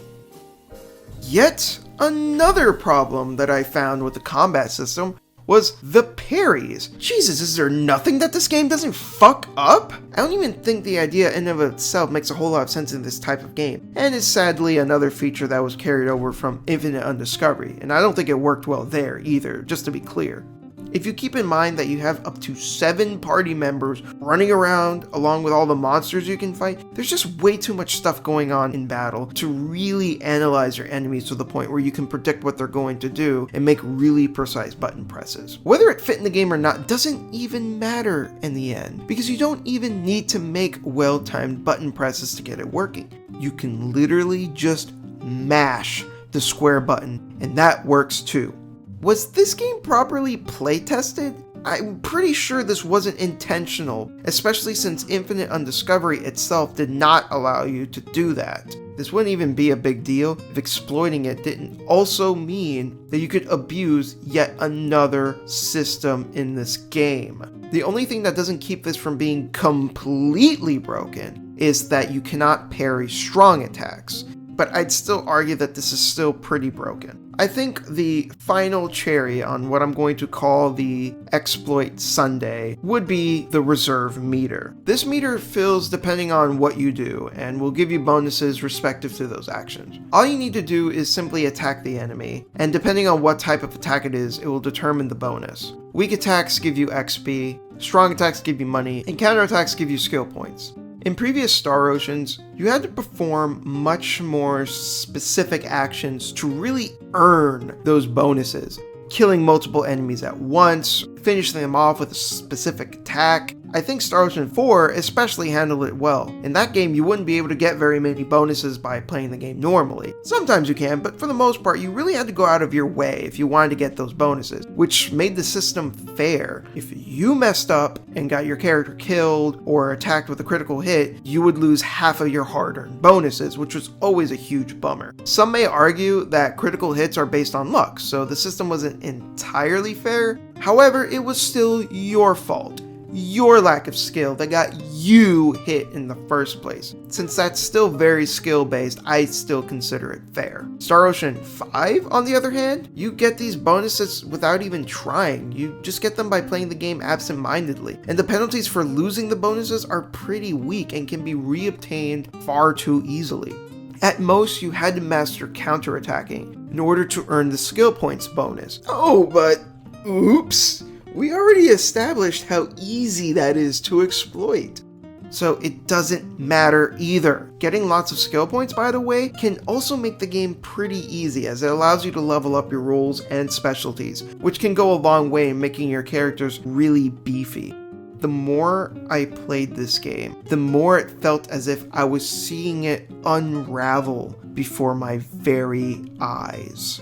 Yet another problem that I found with the combat system was the parries. Jesus, is there nothing that this game doesn't fuck up? I don't even think the idea in and of itself makes a whole lot of sense in this type of game, and is sadly another feature that was carried over from Infinite Undiscovery, and I don't think it worked well there either, just to be clear. If you keep in mind that you have up to 7 party members running around along with all the monsters you can fight, there's just way too much stuff going on in battle to really analyze your enemies to the point where you can predict what they're going to do and make really precise button presses. Whether it fit in the game or not doesn't even matter in the end, because you don't even need to make well-timed button presses to get it working. You can literally just mash the square button, and that works too. Was this game properly play-tested? I'm pretty sure this wasn't intentional, especially since Infinite Undiscovery itself did not allow you to do that. This wouldn't even be a big deal if exploiting it didn't also mean that you could abuse yet another system in this game. The only thing that doesn't keep this from being completely broken is that you cannot parry strong attacks, but I'd still argue that this is still pretty broken. I think the final cherry on what I'm going to call the exploit sundae would be the reserve meter. This meter fills depending on what you do and will give you bonuses respective to those actions. All you need to do is simply attack the enemy, and depending on what type of attack it is, it will determine the bonus. Weak attacks give you XP, strong attacks give you money, and counterattacks give you skill points. In previous Star Oceans, you had to perform much more specific actions to really earn those bonuses. Killing multiple enemies at once, finishing them off with a specific attack. I think Star Ocean 4 especially handled it well. In that game, you wouldn't be able to get very many bonuses by playing the game normally. Sometimes you can, but for the most part, you really had to go out of your way if you wanted to get those bonuses, which made the system fair. If you messed up and got your character killed or attacked with a critical hit, you would lose half of your hard-earned bonuses, which was always a huge bummer. Some may argue that critical hits are based on luck, so the system wasn't entirely fair. However, it was still your fault. Your lack of skill that got you hit in the first place. Since that's still very skill based, I still consider it fair. Star Ocean 5, on the other hand, you get these bonuses without even trying. You just get them by playing the game absent-mindedly. And the penalties for losing the bonuses are pretty weak and can be reobtained far too easily. At most, you had to master counterattacking in order to earn the skill points bonus. Oh, but oops! We already established how easy that is to exploit. So it doesn't matter either. Getting lots of skill points, by the way, can also make the game pretty easy, as it allows you to level up your roles and specialties, which can go a long way in making your characters really beefy. The more I played this game, the more it felt as if I was seeing it unravel before my very eyes.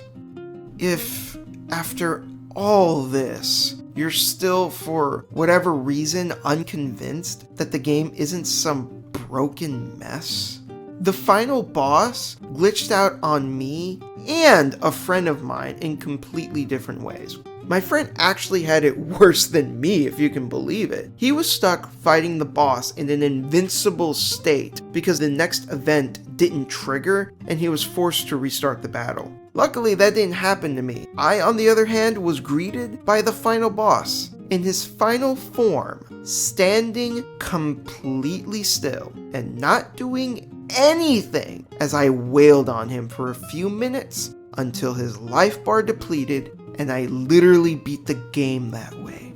If, after all this, you're still, for whatever reason, unconvinced that the game isn't some broken mess, the final boss glitched out on me and a friend of mine in completely different ways. My friend actually had it worse than me, if you can believe it. He was stuck fighting the boss in an invincible state because the next event didn't trigger and he was forced to restart the battle. Luckily, that didn't happen to me. I, on the other hand, was greeted by the final boss in his final form, standing completely still and not doing anything as I wailed on him for a few minutes until his life bar depleted, and I literally beat the game that way.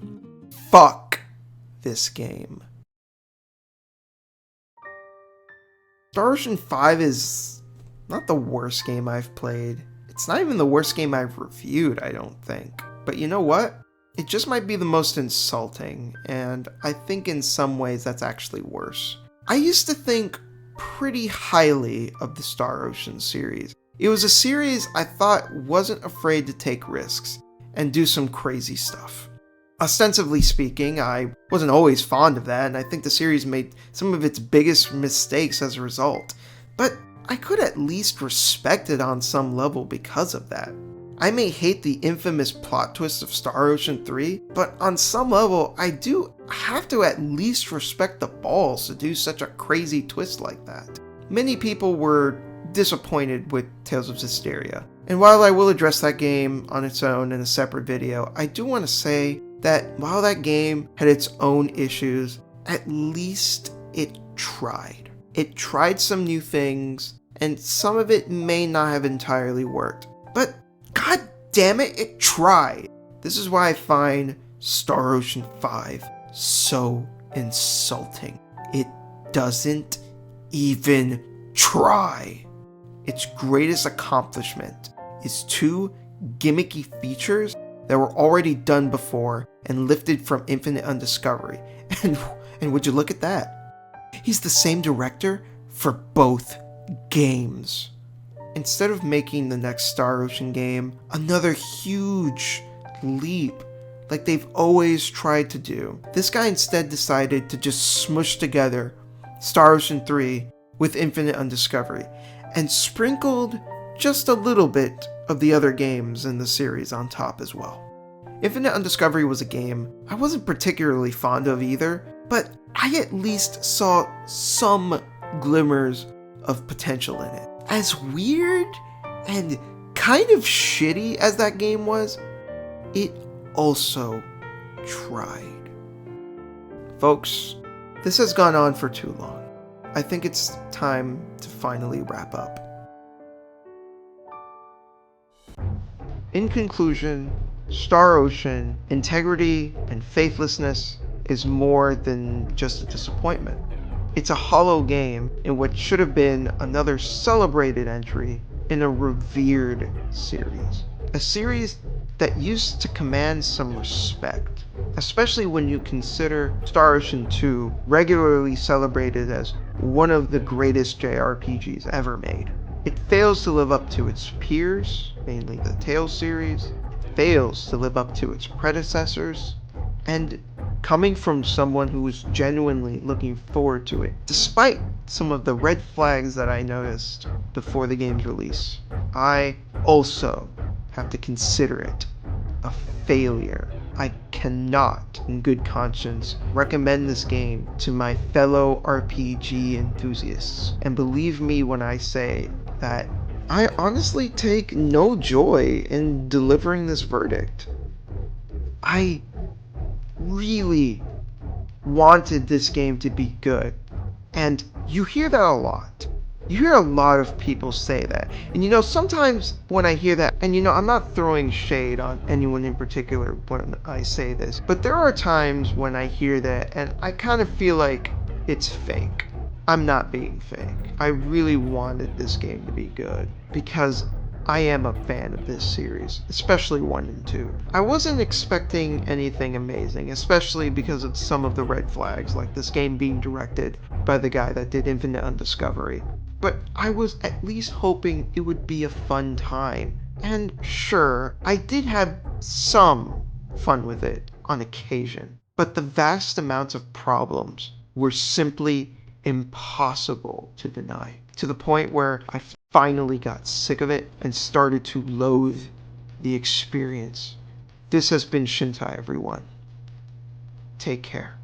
Fuck this game. Star Ocean 5 is not the worst game I've played. It's not even the worst game I've reviewed, I don't think. But you know what? It just might be the most insulting, and I think in some ways that's actually worse. I used to think pretty highly of the Star Ocean series. It was a series I thought wasn't afraid to take risks and do some crazy stuff. Ostensibly speaking, I wasn't always fond of that, and I think the series made some of its biggest mistakes as a result. But I could at least respect it on some level because of that. I may hate the infamous plot twist of Star Ocean 3, but on some level, I do have to at least respect the balls to do such a crazy twist like that. Many people were disappointed with Tales of Zestiria, and while I will address that game on its own in a separate video, I do want to say that while that game had its own issues, at least it tried. It tried some new things, and some of it may not have entirely worked, but god damn it, it tried. This is why I find Star Ocean 5 so insulting. It doesn't even try. Its greatest accomplishment is 2 gimmicky features that were already done before and lifted from Infinite Undiscovery. And would you look at that? He's the same director for both games. Instead of making the next Star Ocean game another huge leap like they've always tried to do, this guy instead decided to just smush together Star Ocean 3 with Infinite Undiscovery and sprinkled just a little bit of the other games in the series on top as well. Infinite Undiscovery was a game I wasn't particularly fond of either, but I at least saw some glimmers of potential in it. As weird and kind of shitty as that game was, it also tried. Folks, this has gone on for too long. I think it's time to finally wrap up. In conclusion, Star Ocean, integrity and faithlessness is more than just a disappointment. It's a hollow game in what should have been another celebrated entry in a revered series. A series that used to command some respect, especially when you consider Star Ocean 2 regularly celebrated as one of the greatest JRPGs ever made. It fails to live up to its peers, mainly the Tales series. It fails to live up to its predecessors. And coming from someone who was genuinely looking forward to it, despite some of the red flags that I noticed before the game's release, I also have to consider it a failure. I cannot, in good conscience, recommend this game to my fellow RPG enthusiasts. And believe me when I say that I honestly take no joy in delivering this verdict. I really wanted this game to be good. And you hear that a lot. You hear a lot of people say that. And sometimes when I hear that, and I'm not throwing shade on anyone in particular when I say this, but there are times when I hear that and I kind of feel like it's fake. I'm not being fake. I really wanted this game to be good because I am a fan of this series, especially 1 and 2. I wasn't expecting anything amazing, especially because of some of the red flags, like this game being directed by the guy that did Infinite Undiscovery. But I was at least hoping it would be a fun time. And sure, I did have some fun with it on occasion. But the vast amounts of problems were simply impossible to deny. To the point where I finally got sick of it and started to loathe the experience. This has been Shintai, everyone. Take care.